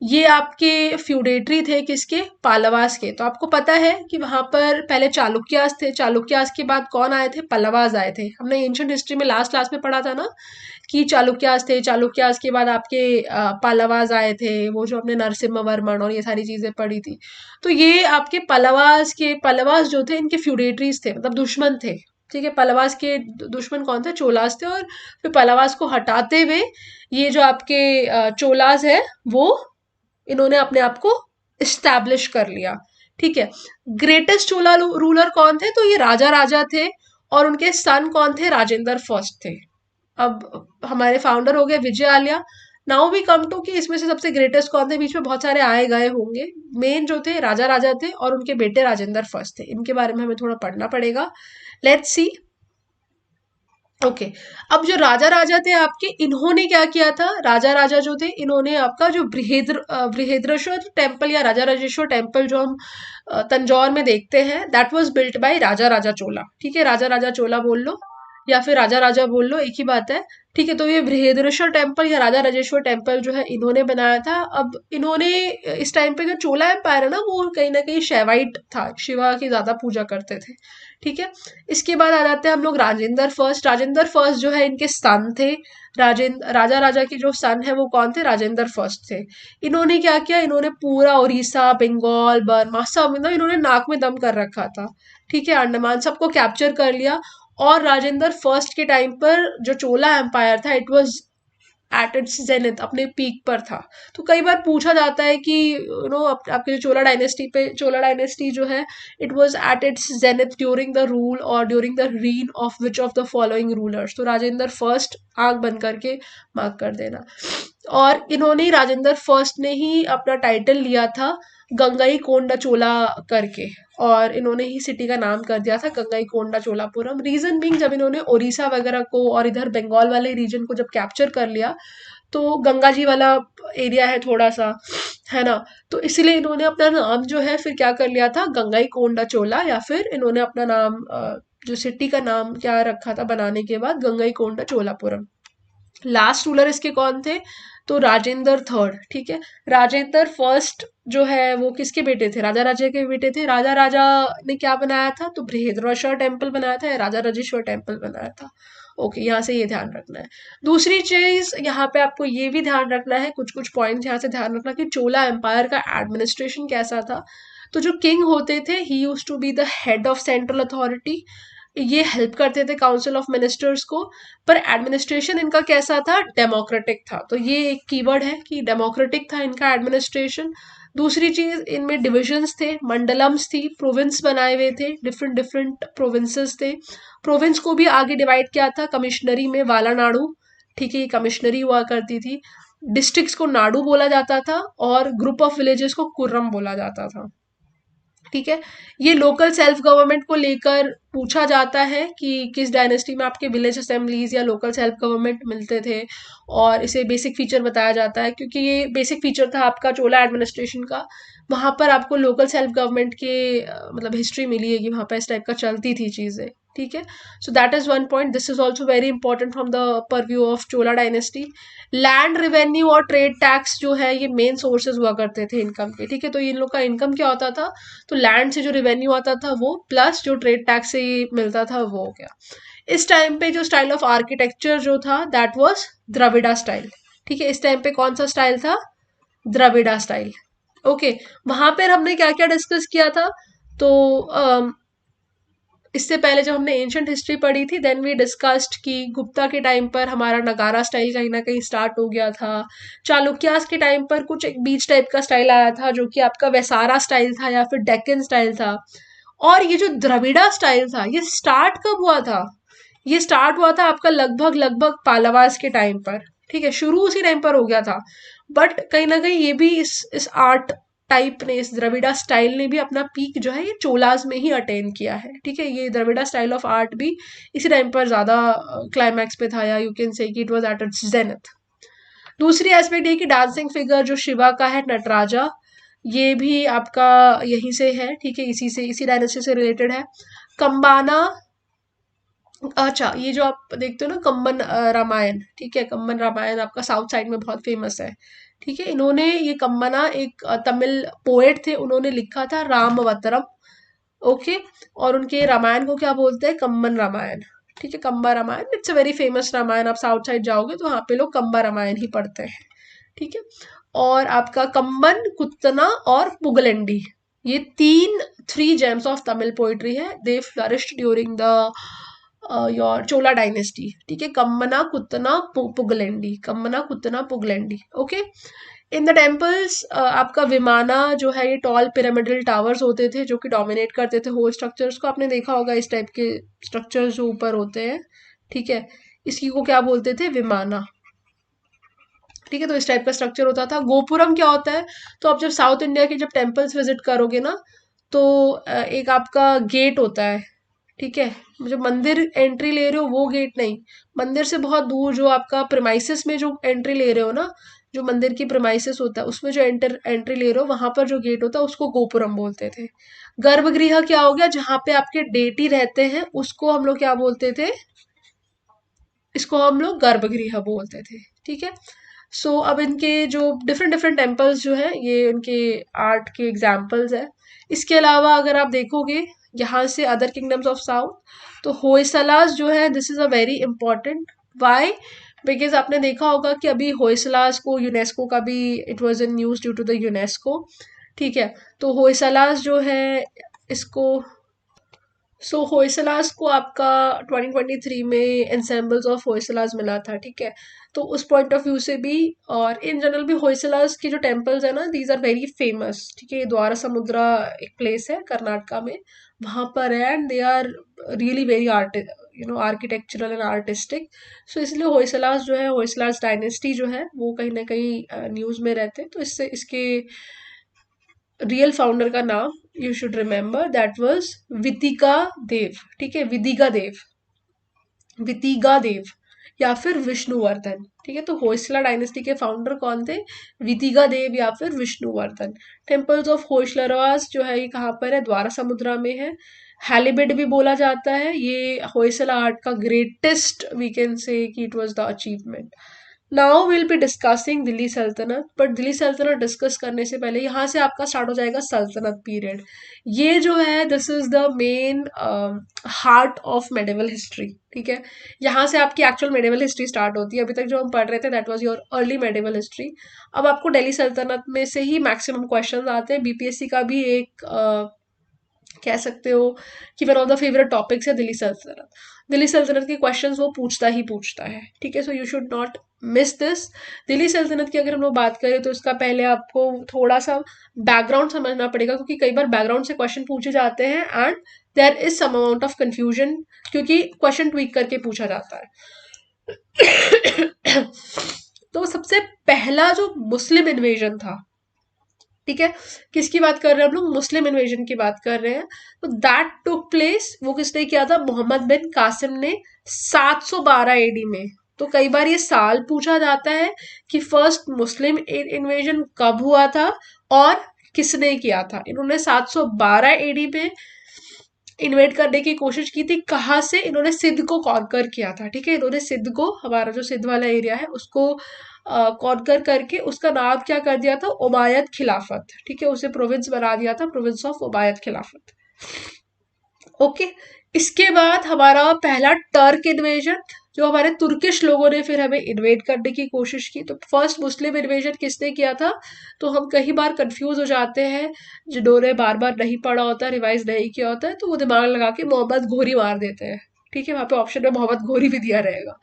ये आपके फ्यूडेटरी थे किसके, पालवास के। तो आपको पता है कि वहां पर पहले चालुक्यास थे, चालुक्यास के बाद कौन आए थे, पल्लवास आए थे। हमने एंशिएंट हिस्ट्री में लास्ट क्लास में पढ़ा था ना कि चालुक्यास थे, चालुक्यास के बाद आपके पल्लवास आए थे, वो जो हमने नरसिम्हा वर्मन और ये सारी चीजें पढ़ी थी। तो ये आपके पल्लवास जो थे इनके फ्यूडेटरीज थे, मतलब दुश्मन थे। ठीक है, पल्लवास के दुश्मन कौन थे, चोलास थे। और फिर पल्लवास को हटाते हुए ये जो आपके चोलास है वो इन्होंने अपने आप को इस्टेब्लिश कर लिया। ठीक है, ग्रेटेस्ट चोला रूलर कौन थे, तो ये राजा राजा थे और उनके सन कौन थे, राजेंद्र फर्स्ट थे। अब हमारे फाउंडर हो गए Vijay Alaya. Now we come to कि इसमें से सबसे ग्रेटेस्ट कौन थे, बीच में बहुत सारे आए गए होंगे। मेन जो थे राजा राजा थे और उनके बेटे राजेंद्र फर्स्ट थे। इनके बारे में हमें थोड़ा पढ़ना पड़ेगा। Let's see. ओके, अब जो राजा राजा थे आपके, इन्होंने क्या किया था, राजा राजा जो थे इन्होंने आपका जो बृहद्रेश्वर टेम्पल या राजा राजेश्वर टेम्पल जो हम तंजौर में देखते हैं, दैट वाज बिल्ट बाय राजा राजा चोला। ठीक है, राजा राजा चोला बोल लो या फिर राजा राजा बोल लो, एक ही बात है। ठीक है, तो ये बृहद्रेश्वर टेम्पल या राजा राजेश्वर टेम्पल जो है इन्होंने बनाया था। अब इन्होंने इस टाइम पे जो चोला एम्पायर है ना, वो कहीं ना कहीं शैवाइट था, शिवा की ज्यादा पूजा करते थे। ठीक है, इसके बाद आ जाते हैं हम लोग राजेंद्र फर्स्ट। राजेंद्र फर्स्ट जो है इनके सन थे। राजा राजा के जो सन है वो कौन थे, राजेंद्र फर्स्ट थे। इन्होंने क्या किया, इन्होंने पूरा उड़ीसा, बंगाल, बर्मा सब मतलब इन्होंने नाक में दम कर रखा था। ठीक है, अंडमान सबको कैप्चर कर लिया। और राजेंद्र फर्स्ट के टाइम पर जो चोला एम्पायर था, it was at its zenith, अपने पीक पर था। तो कई बार पूछा जाता है कि आपके जो चोला डायनेस्टी जो है, it was at its zenith during the rule और during the reign of which of the following rulers. तो राजेंद्र फर्स्ट आंख बंद करके मार्क कर देना। और इन्होंने राजेंद्र फर्स्ट ने ही अपना टाइटल लिया था गंगई कोंडा चोला करके, और इन्होंने ही सिटी का नाम कर दिया था गंगई कोंडा चोलापुरम। रीजन बीइंग, जब इन्होंने ओडिशा वगैरह को और इधर बंगाल वाले रीजन को जब कैप्चर कर लिया, तो गंगा जी वाला एरिया है थोड़ा सा, है ना, तो इसलिए इन्होंने अपना नाम जो है फिर क्या कर लिया था, गंगई कोंडा चोला, या फिर इन्होंने अपना नाम जो सिटी का नाम क्या रखा था बनाने के बाद, गंगई कोंडा चोलापुरम। लास्ट रूलर इसके कौन थे, तो राजेंद्र थर्ड। ठीक है, राजेंद्र फर्स्ट जो है वो किसके बेटे थे, राजा राजा के बेटे थे। राजा राजा ने क्या बनाया था, तो बृहद्रेश्वर टेम्पल बनाया था या राजा राजेश्वर टेम्पल बनाया था। ओके, यहाँ से ये ध्यान रखना है। दूसरी चीज यहाँ पे आपको ये भी ध्यान रखना है, कुछ कुछ पॉइंट यहाँ से ध्यान रखना कि चोला एम्पायर का एडमिनिस्ट्रेशन कैसा था। तो जो किंग होते थे, he use to be the head of central authority. ये हेल्प करते थे काउंसिल ऑफ मिनिस्टर्स को, पर एडमिनिस्ट्रेशन इनका कैसा था, डेमोक्रेटिक था। तो ये एक कीवर्ड है कि डेमोक्रेटिक था इनका एडमिनिस्ट्रेशन। दूसरी चीज, इनमें डिविजन्स थे, मंडलम्स थी, प्रोविंस बनाए हुए थे, डिफरेंट डिफरेंट प्रोविंसेस थे। प्रोविंस को भी आगे डिवाइड किया था कमिश्नरी में, वालानाडु। ठीक है, ये कमिश्नरी हुआ करती थी। डिस्ट्रिक्ट्स को नाडु बोला जाता था और ग्रुप ऑफ विलेजेस को कुर्रम बोला जाता था। ठीक है, ये लोकल सेल्फ गवर्नमेंट को लेकर पूछा जाता है कि किस डायनेस्टी में आपके विलेज असेंबलीज या लोकल सेल्फ गवर्नमेंट मिलते थे, और इसे बेसिक फीचर बताया जाता है क्योंकि ये बेसिक फीचर था आपका चोला एडमिनिस्ट्रेशन का। वहां पर आपको लोकल सेल्फ गवर्नमेंट के मतलब हिस्ट्री मिली है कि वहां पर इस टाइप का चलती थी चीजें। ठीक है, सो that is one point. This is also very important from the purview of Chola dynasty. Land revenue और ट्रेड टैक्स जो है ये मेन सोर्सेज हुआ करते थे इनकम के। ठीक है, तो इन लोग का इनकम क्या होता था, तो लैंड से जो रेवेन्यू आता था वो, प्लस जो ट्रेड टैक्स से मिलता था वो हो गया। इस टाइम पे जो स्टाइल ऑफ आर्किटेक्चर जो था, दैट वाज द्रविड़ा स्टाइल। ठीक है, इस टाइम पे कौन सा स्टाइल था, द्रविड़ा स्टाइल। ओके, वहां पर हमने क्या क्या डिस्कस किया था, तो इससे पहले जब हमने एंशिएंट हिस्ट्री पढ़ी थी, देन वी डिस्कस्ड कि गुप्ता के टाइम पर हमारा नगारा स्टाइल कहीं ना कहीं स्टार्ट हो गया था। चालुक्यास के टाइम पर कुछ एक बीच टाइप का स्टाइल आया था जो कि आपका वैसारा स्टाइल था या फिर डेक्कन स्टाइल था। और ये जो द्रविड़ा स्टाइल था, ये स्टार्ट कब हुआ था, ये स्टार्ट हुआ था आपका लगभग लगभग पालावास के टाइम पर। ठीक है, शुरू उसी टाइम पर हो गया था, बट कहीं ना कहीं ये भी इस आर्ट टाइप ने, इस द्रविड़ा स्टाइल ने भी अपना पीक जो है ये चोलाज में ही अटेन किया है। ठीक है, ये द्रविड़ा स्टाइल ऑफ आर्ट भी इसी टाइम पर ज्यादा क्लाइमैक्स पे था, या यू कैन से कि it was at its zenith. दूसरी एस्पेक्ट ये कि डांसिंग फिगर जो शिवा का है, नटराजा, ये भी आपका यहीं से है। ठीक है, इसी से, इसी डायनेस्टी से रिलेटेड है। कंबाना, अच्छा ये जो आप देखते हो ना कम्बन रामायण, ठीक है, कम्बन रामायण आपका साउथ साइड में बहुत फेमस है। ठीक है, इन्होंने ये कम्बना एक तमिल पोएट थे, उन्होंने लिखा था रामवतरम। ओके, और उनके रामायण को क्या बोलते हैं, कम्बन रामायण। ठीक है, Kamba Ramayan, it's a very famous Ramayan. आप साउथ साइड जाओगे तो वहां पे लोग कम्बा रामायण ही पढ़ते हैं। ठीक है, और आपका कंबन, कुत्तना और पुगलंडी, ये तीन three gems of Tamil poetry है। They flourished during the your Chola dynasty. ठीक है, Kambana, Kuttana, Pugalendi, Kambana, Kuttana, Pugalendi. Okay, in the temples आपका विमाना जो है, ये टॉल पिरामिडल टावर्स होते थे जो कि डोमिनेट करते थे होल स्ट्रक्चर्स को। आपने देखा होगा इस टाइप के स्ट्रक्चर्स जो ऊपर होते हैं। ठीक है, इसी को क्या बोलते थे, विमाना। ठीक है, तो इस टाइप का स्ट्रक्चर होता था। गोपुरम क्या होता है, तो आप जब साउथ इंडिया के जब टेम्पल्स विजिट करोगे ना, तो एक आपका गेट होता है। ठीक है, जब मंदिर एंट्री ले रहे हो वो गेट नहीं, मंदिर से बहुत दूर जो आपका प्रेमाइसिस में जो एंट्री ले रहे हो ना, जो मंदिर की प्रेमाइसिस होता है उसमें जो एंट्री ले रहे हो, वहां पर जो गेट होता है उसको गोपुरम बोलते थे। गर्भगृह क्या हो गया, जहां पे आपके डेटी रहते हैं उसको हम लोग क्या बोलते थे, इसको हम लोग गर्भगृह बोलते थे। ठीक है, सो अब इनके जो डिफरेंट डिफरेंट टेम्पल्स जो है, ये उनके आर्ट के एग्जाम्पल्स है। इसके अलावा अगर आप देखोगे यहाँ से अदर किंगडम्स ऑफ साउथ, तो होयसलास जो है, this is a very important. Why, because आपने देखा होगा कि अभी होयसलास को यूनेस्को का भी, it was in news due to the UNESCO. ठीक है, तो होयसलास जो है इसको, सो होयसलास को आपका 2023 में एंसेम्बल्स ऑफ होयसलास मिला था। ठीक है, तो उस पॉइंट ऑफ व्यू से भी, और इन जनरल भी होयसलास की जो टेम्पल्स है ना, दीज आर वेरी फेमस। ठीक है, द्वारा समुद्रा एक प्लेस है कर्नाटका में, वहां पर है, and they are really very art, architectural and artistic. So इसलिए होयसलास जो है, होयसलास डायनेस्टी जो है, वो कहीं ना कहीं न्यूज में रहते हैं। तो इससे इसके रियल फाउंडर का नाम you should remember, that was Vitika Dev. ठीक है, विदिगा देव, वितिगा देव, या फिर विष्णुवर्धन। ठीक है, तो होयसला डायनेस्टी के फाउंडर कौन थे, वितिगा देव या फिर विष्णुवर्धन। टेम्पल्स ऑफ होयसलरास जो है, ये कहाँ पर है, द्वारा समुद्रा में है। हैलिबेड भी बोला जाता है, ये होयसला आर्ट का ग्रेटेस्ट, वी कैन से कि it was the achievement. Now will be discussing Delhi सल्तनत, बट दिल्ली सल्तनत डिस्कस करने से पहले यहाँ से आपका स्टार्ट हो जाएगा सल्तनत पीरियड। ये जो है, this is the main heart of medieval history. ठीक है, यहाँ से आपकी एक्चुअल मेडिवल हिस्ट्री स्टार्ट होती है। अभी तक जो हम पढ़ रहे थे that was your early medieval history. अब आपको दिल्ली सल्तनत में से ही मैक्सिमम क्वेश्चंस आते हैं। बीपीएससी का भी एक कह सकते हो कि one of the favourite topics है दिल्ली सल्तनत। दिल्ली सल्तनत के क्वेश्चंस वो पूछता ही पूछता है। ठीक है, so you should not miss this. Delhi सल्तनत की अगर हम लोग बात करें तो इसका पहले आपको थोड़ा सा बैकग्राउंड समझना पड़ेगा, क्योंकि कई बार बैकग्राउंड से क्वेश्चन पूछे जाते हैं and there is some amount of confusion, क्योंकि क्वेश्चन ट्वीक करके पूछा जाता है। तो सबसे पहला जो मुस्लिम इन्वेजन था, ठीक है, किसकी बात कर रहे हैं हम लोग, मुस्लिम इन्वेजन की बात कर रहे हैं। तो दैट टुक प्लेस, वो किसने किया था, मोहम्मद बिन कासिम ने 712 एडी में। तो कई बार ये साल पूछा जाता है कि फर्स्ट मुस्लिम इन्वेजन कब हुआ था और किसने किया था। इन्होंने 712 एडी में इन्वेट करने की कोशिश की थी। कहाँ से, इन्होंने सिंध को कॉन्कर किया था। ठीक है, इन्होंने सिंध को, हमारा जो सिंध वाला एरिया है उसको कॉन्कर करके उसका नाम क्या कर दिया था, उमायद खिलाफत। ठीक है, उसे प्रोविंस बना दिया था, प्रोविंस ऑफ उमायद खिलाफत। ओके, इसके बाद हमारा पहला टर्क इन्वेजन, जो हमारे तुर्किश लोगों ने फिर हमें इन्वेट करने की कोशिश की। तो फर्स्ट मुस्लिम इन्वेजन किसने किया था, तो हम कई बार कंफ्यूज हो जाते हैं, जिन्होंने बार बार नहीं पढ़ा होता, रिवाइज नहीं किया होता है, तो वो दिमाग लगा के मोहम्मद घोरी मार देते हैं। ठीक है, वहां पे ऑप्शन में मोहम्मद घोरी भी दिया रहेगा,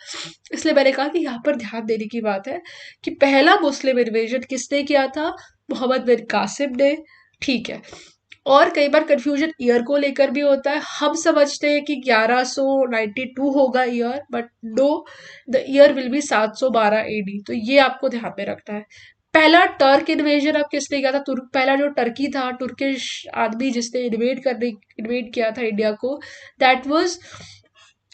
इसलिए मैंने कहा कि यहाँ पर ध्यान देने की बात है कि पहला मुस्लिम इन्वेजन किसने किया था, मोहम्मद बिन कासिम ने। ठीक है, और कई बार कंफ्यूजन ईयर को लेकर भी होता है। हम समझते हैं कि 1192 होगा year, but no, the year will be 712 AD. तो ये आपको ध्यान में रखना है। पहला टर्क इन्वेजन अब किसने किया था, तुर्क, पहला जो टर्की था, तुर्किश आदमी जिसने इन्वेड किया था इंडिया को, दैट वाज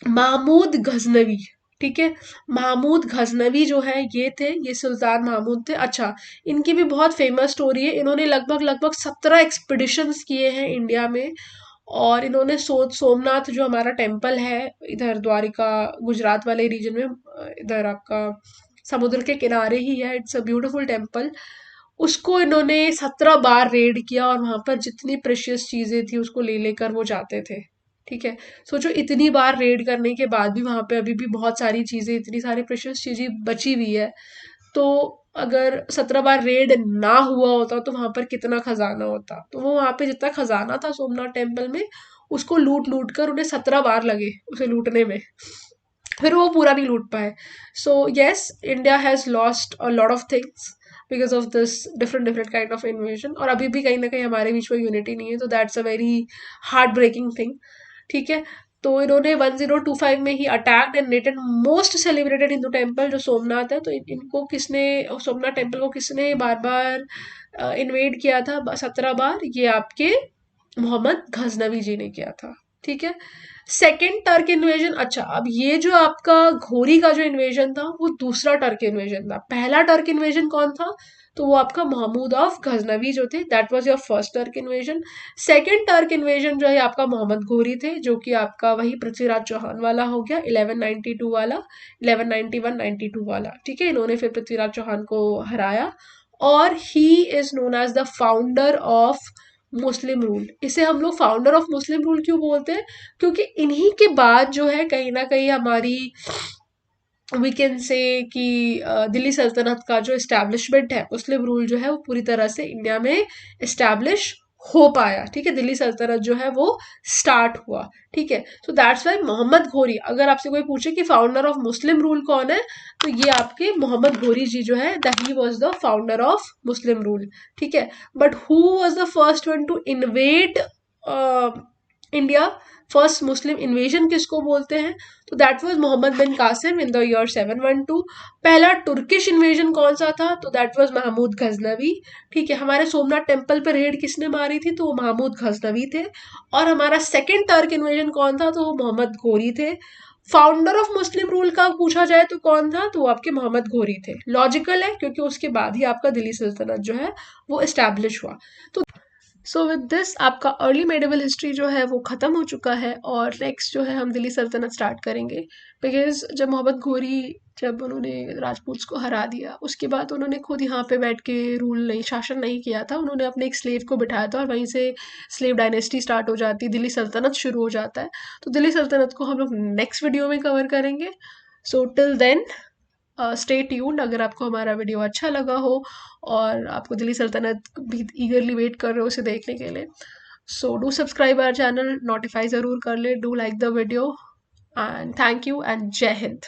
महमूद गजनवी। ठीक है, महमूद गजनवी जो है ये थे, ये सुल्तान महमूद थे। अच्छा, इनकी भी बहुत फेमस स्टोरी है। इन्होंने लगभग लगभग 17 एक्सपिडिशंस किए हैं इंडिया में, और इन्होंने सोमनाथ जो हमारा टेम्पल है इधर द्वारिका गुजरात वाले रीजन में, इधर आपका समुद्र के किनारे ही है, इट्स अ ब्यूटीफुल टेम्पल। उसको इन्होंने 17 बार रेड किया, और वहां पर जितनी प्रेशियस चीजें थी उसको ले लेकर वो जाते थे। ठीक है, सोचो इतनी बार रेड करने के बाद भी वहां पे अभी भी बहुत सारी चीजें, इतनी सारी प्रेशियस चीजें बची हुई है। तो अगर 17 बार रेड ना हुआ होता तो वहां पर कितना खजाना होता। तो वो वहां पे जितना खजाना था सोमनाथ टेम्पल में, उसको लूट लूट कर उन्हें 17 बार लगे उसे लूटने में, फिर वो पूरा नहीं लूट पाए। So yes, India has lost a lot of things because of this different different kind of invasion, और अभी भी कहीं ना कहीं हमारे बीच में यूनिटी नहीं है, तो that's a very heartbreaking thing. ठीक है, तो इन्होंने 1025 में ही attacked and netted most celebrated Hindu temple जो सोमनाथ है। तो इनको किसने, सोमनाथ टेम्पल को किसने बार बार इन्वेड किया था, 17 बार? ये आपके मोहम्मद गजनवी जी ने किया था। ठीक है, सेकेंड टर्क इन्वेजन। अच्छा, अब ये जो आपका घोरी का जो इन्वेजन था वो दूसरा टर्क इन्वेजन था। पहला टर्क इन्वेजन कौन था? तो वो आपका महमूद ऑफ गजनवी जो थे, that was your first Turk invasion. Second Turk invasion जो है आपका मोहम्मद घोरी थे, जो कि आपका वही पृथ्वीराज चौहान वाला हो गया, 1192 वाला, 1191-92 वाला। ठीक है, इन्होंने फिर पृथ्वीराज चौहान को हराया, और he is known as the founder of Muslim rule. इसे हम लोग फाउंडर ऑफ मुस्लिम रूल क्यों बोलते हैं? क्योंकि इन्हीं के बाद जो है कहीं ना कहीं हमारी, वी कैन से कि दिल्ली सल्तनत का जो इस्टेब्लिशमेंट है, मुस्लिम रूल जो है वो पूरी तरह से इंडिया में इस्टेब्लिश हो पाया। ठीक है, दिल्ली सल्तनत जो है वो स्टार्ट हुआ। ठीक है, सो दैट्स वाई मोहम्मद घोरी, अगर आपसे कोई पूछे कि फाउंडर ऑफ मुस्लिम रूल कौन है, तो ये आपके मोहम्मद घोरी जी जो है, the he was the founder of Muslim rule. ठीक है, but who was the first one to invade India? First Muslim invasion किसको बोलते हैं? तो that was Mohammad bin Qasim in the year 712। पहला तुर्किश इन्वेजन कौन सा था? तो दैट वाज महमूद गजनवी। ठीक है, हमारे सोमनाथ टेम्पल पर रेड किसने मारी थी? तो वो महमूद गजनवी थे। और हमारा सेकेंड टर्क इन्वेजन कौन था? तो वो मोहम्मद घोरी थे। फाउंडर ऑफ मुस्लिम रूल का पूछा जाए तो कौन था? तो वो आपके मोहम्मद घोरी थे। लॉजिकल है, क्योंकि उसके बाद ही आपका दिल्ली सल्तनत जो है वो एस्टैब्लिश हुआ। तो सो विद दिस आपका अर्ली मेडिवल हिस्ट्री जो है वो ख़त्म हो चुका है, और नेक्स्ट जो है हम दिल्ली सल्तनत स्टार्ट करेंगे। बिकॉज जब मोहम्मद घोरी, जब उन्होंने राजपूत्स को हरा दिया, उसके बाद उन्होंने खुद यहाँ पे बैठ के रूल नहीं, शासन नहीं किया था। उन्होंने अपने एक स्लेव को बिठाया था, और वहीं से स्लेव डायनेस्टी स्टार्ट हो जाती, दिल्ली सल्तनत शुरू हो जाता है। तो दिल्ली सल्तनत को हम लोग नेक्स्ट वीडियो में कवर करेंगे। So till then stay tuned. अगर आपको हमारा वीडियो अच्छा लगा हो, और आपको दिल्ली सल्तनत भी ईगरली वेट कर रहे हो उसे देखने के लिए, so do subscribe our channel, notify ज़रूर कर ले, do like the video, and thank you and जय हिंद।